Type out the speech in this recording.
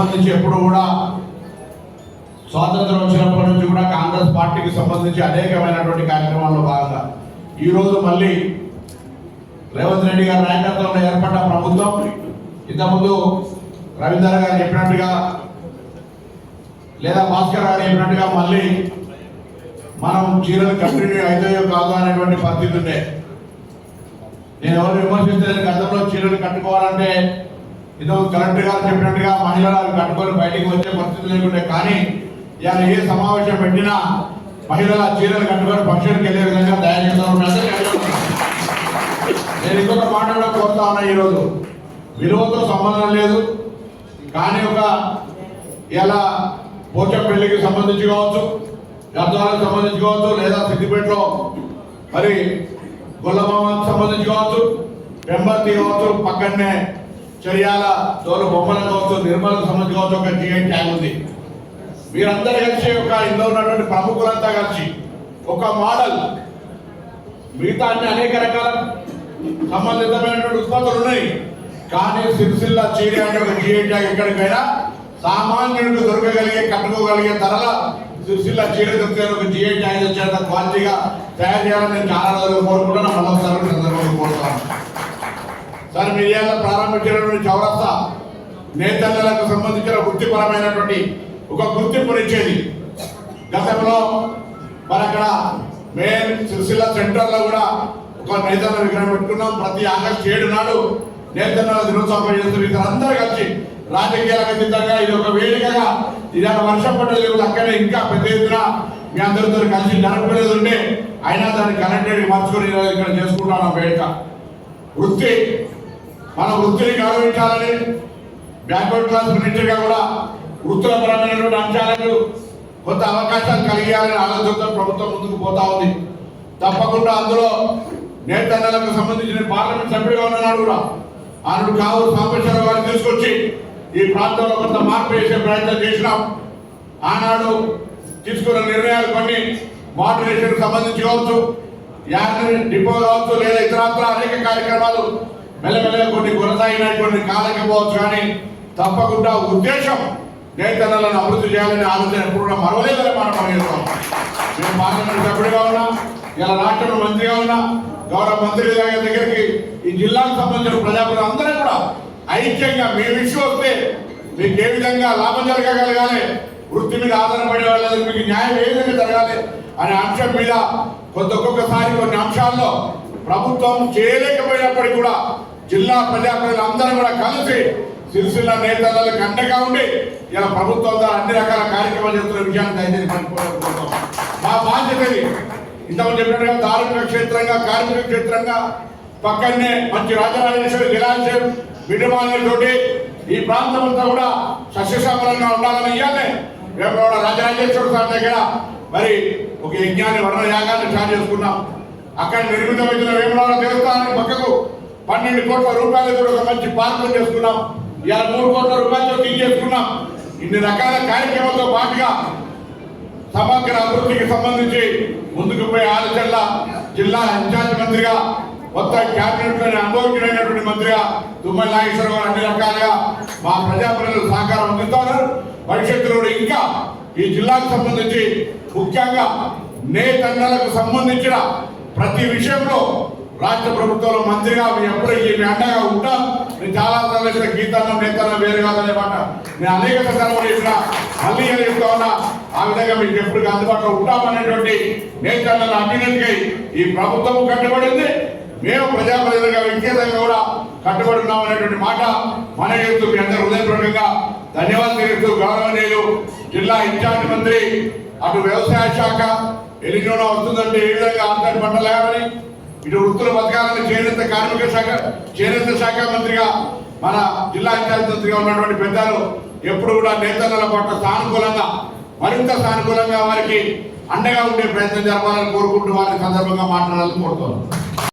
సంబంధించి ఎప్పుడు కూడా స్వాతంత్రం వచ్చినప్పటి నుంచి కూడా కాంగ్రెస్ పార్టీకి సంబంధించి అనేకమైనటువంటి కార్యక్రమాల్లో భాగంగా ఈరోజు మళ్ళీ రేవంత్ రెడ్డి గారి నాయకత్వంలో ఏర్పడ్డ ప్రభుత్వం ఇంతకుముందు రవీందర్ గారు చెప్పినట్టుగా లేదా భాస్కర్ గారు చెప్పినట్టుగా మళ్ళీ మనం చీరలు కంటిన్యూ అవుతాయో కాదు అనేటువంటి పరిస్థితి ఉండే. నేను ఎవరు విమర్శించలేదు. గతంలో చీరలు కట్టుకోవాలంటే ఇంతకుముందు కలెక్టర్ గారు చెప్పినట్టుగా మహిళలు కట్టుకొని బయటికి వచ్చే పరిస్థితి లేకుండే. కానీ ఇవాళ ఏ సమావేశం పెట్టినా మహిళల చీరలు కట్టుకొని ఫంక్షన్కి వెళ్ళే విధంగా తయారు చేస్తూ నేను ఇంకొక మాట కూడా కోరుతా ఉన్నా. ఈరోజు విలువతో సంబంధం లేదు, కానీ ఒక ఇలా పోచంపల్లికి సంబంధించి కావచ్చు, గద్వాలకు సంబంధించి కావచ్చు, లేదా సిద్దిపేటలో మరి గొల్లమామకు సంబంధించి కావచ్చు, పెంబర్తి కావచ్చు, పక్కనే చర్యాల తోలు బొమ్మలకు కావచ్చు, నిర్మలకు సంబంధించి కావచ్చు ఒక జిఐ ట్యాగ్ ఉంది. మీరందరూ కలిసి ఒక ఇందులో ఉన్నటువంటి ప్రముఖులంతా కలిసి ఒక మోడల్, మిగతా అన్ని అనేక రకాల సంబంధితమైనటువంటి ఉత్పత్తులు ఉన్నాయి, కానీ సిరిసిల్ల చీర అంటే ఒక జిఐ ట్యాగ్ ఎక్కడికైనా సామాన్యుడికి దొరకగలిగే కట్టుకోగలిగే ధరల సిరిసిల్ల చీర దొరికే ఒక జిఐ ట్యాగ్ వచ్చేంత క్వాలిటీగా తయారు చేయాలని నేను చాలా రోజులు కోరుకుంటున్నా. మళ్ళొకసారి సందర్భంగా కోరుతాను. సార్ మిర్యాల ప్రారంభించినటువంటి చౌరస్తా నేతన్నలకు సంబంధించిన వృత్తిపరమైనటువంటి ఒక గుర్తింపునిచ్చేది. గతంలో మరి అక్కడ మెయిన్ సిరిసిల్ల సెంటర్లో కూడా ఒక నేతన్న విగ్రహం పెట్టుకున్నాం. ప్రతి ఆగస్టు 7 నాడు నేతన్నల దినోత్సవం చేస్తున్న అందరూ కలిసి రాజకీయాలకు అతీతంగా ఇది ఒక వేదికగా ఇవాళ వర్షం పడ్డది అక్కడే ఇంకా పెద్ద ఎత్తున మీ అందరితో కలిసి జరపలేదు ఉంటే అయినా దాన్ని కలెక్టరేట్ మార్చుకొని ఇక్కడ చేసుకుంటాను వేదిక. వృత్తి మన వృత్తిని గౌరవించాలని బ్యాక్వర్డ్ క్లాస్ మినిస్టర్గా కూడా వృత్తులపరమైనటువంటి అంశాలకు కొంత అవకాశాలు కలిగేయాలని ఆలోచనతో ప్రభుత్వం ముందుకు పోతా ఉంది. తప్పకుండా అందులో నేతన్నలకు సంబంధించిన పార్లమెంట్ సభ్యుడిగా ఉన్నాడు కూడా ఆనాడు కావూరు సాంబశివరావు గారిని తీసుకొచ్చి ఈ ప్రాంతంలో కొంత మార్పు చేసే ప్రయత్నం చేసినాం. ఆనాడు తీసుకున్న నిర్ణయాలు కొన్ని మోడరేషన్ సంబంధించి కావచ్చు, యాత్ర డిపో కావచ్చు, లేదా ఇతరత్ర అనేక కార్యక్రమాలు మెల్లమెల్లగా కొన్ని కొనసాగినటువంటి కాలేకపోవచ్చు. కానీ తప్పకుండా ఉద్దేశం నేతన్నలను అభివృద్ధి చేయాలనే ఆలోచన ఎప్పుడు కూడా మరవలేదని మనం పనిచేస్తాం. మేము పార్లమెంట్ సభ్యుడిగా ఉన్నా, ఇలా రాష్ట్రంలో మంత్రిగా ఉన్నా, గౌరవ మంత్రి దగ్గరికి ఈ జిల్లాకు సంబంధించిన ప్రజాప్రతినిధులు అందరూ కూడా ఐక్యంగా మీ విషయం వస్తే మీకు ఏ విధంగా లాభం జరగగలగాలి, వృత్తి మీద ఆధారపడే వాళ్ళకి మీకు న్యాయం ఏ విధంగా జరగాలి అనే అంశం మీద ఒక్కొక్కసారి కొన్ని అంశాల్లో ప్రభుత్వం చేయలేకపోయినప్పటికీ కూడా జిల్లా ప్రజాప్రతినిధులు అందరూ కూడా కలిసి సిరిసిల్ల నేతలకు అండగా ఉండి ఇలా ప్రభుత్వం ద్వారా అన్ని రకాల కార్యక్రమాలు చేస్తున్న విషయాన్ని దయచేసి పనిపోతాం. మా బాధ్యతది ఇంతకుముందు చెప్పినట్టుగా ధార్మిక క్షేత్రంగా, కార్మిక క్షేత్రంగా పక్కనే మంచి రాజరాజేశ్వరి జలాశయం విడుదలతోటి ఈ ప్రాంతం అంతా కూడా సస్యశ్యామలంగా ఉండాలని ఇవ్వాలి. వేమలవాడ రాజరాజేశ్వర స్వామి దగ్గర మరి ఒక యజ్ఞాన్ని వర్ణ యాగాన్ని స్టార్ట్ చేసుకున్నాం. అక్కడ నిర్మితమైన వేమలవాడ దేవస్థానానికి పక్కకు 12 కోట్ల రూపాయలతో ఒక మంచి పార్కులు చేసుకున్నాం. ఇలా 3 కోట్ల రూపాయలతో తీసేసుకున్నాం. ఇన్ని రకాల కార్యక్రమాలతో పాటుగా సమగ్ర అభివృద్ధికి సంబంధించి ముందుకు పోయే ఆలోచనల జిల్లా ఇన్ఛార్జ్ మంత్రిగా మొత్తం క్యాబినెట్ లోని అనుభవజ్ఞుడైనటువంటి మంత్రిగా తుమ్మల నాగేశ్వరరావు గారు అన్ని రకాలుగా మా ప్రజాప్రతినిధులు సహకారం అందిస్తున్నారు. భవిష్యత్తులో ఇంకా ఈ జిల్లాకు సంబంధించి ముఖ్యంగా నేతన్నలకు సంబంధించిన ప్రతి విషయంలో రాష్ట్ర ప్రభుత్వంలో మంత్రిగా ఎప్పటికీ మీ అండగా ఉంటాం. నేను చాలా సార్లు గీతాన్న నేతన్న వేరు కాదనే మాట నేను అనేక సందర్భాలు చేసిన మళ్ళీ చెప్తా ఉన్నా. ఆ విధంగా మీకు ఎప్పటికీ అందుబాటులో ఉంటామనేటువంటి నేతన్నల అభ్యున్నతికై ఈ ప్రభుత్వం కట్టుబడింది. మేము ప్రజాప్రతినిధులుగా వ్యక్తిగతంగా కూడా కట్టుబడి ఉన్నామనేటువంటి మాట మన చేస్తూ మీ అందరూ హృదయపూర్వకంగా ధన్యవాదాలు తెలుస్తూ గౌరవనీయులు జిల్లా ఇన్ఛార్జ్ మంత్రి అటు వ్యవసాయ శాఖ ఎలినోనా వస్తుందంటే ఏ విధంగా అంతటి పంటలేమని ఇటు వృత్తుల పథకాలను చేనేత శాఖ మంత్రిగా మన జిల్లా ఇన్ఛార్జ్ మంత్రిగా ఉన్నటువంటి పెద్దలు ఎప్పుడు కూడా నేతన్నల పట్ల సానుకూలంగా మరింత సానుకూలంగా వారికి అండగా ఉండే ప్రయత్నం జరపాలని కోరుకుంటూ వారి సందర్భంగా మాట్లాడాలని కోరుతున్నాను.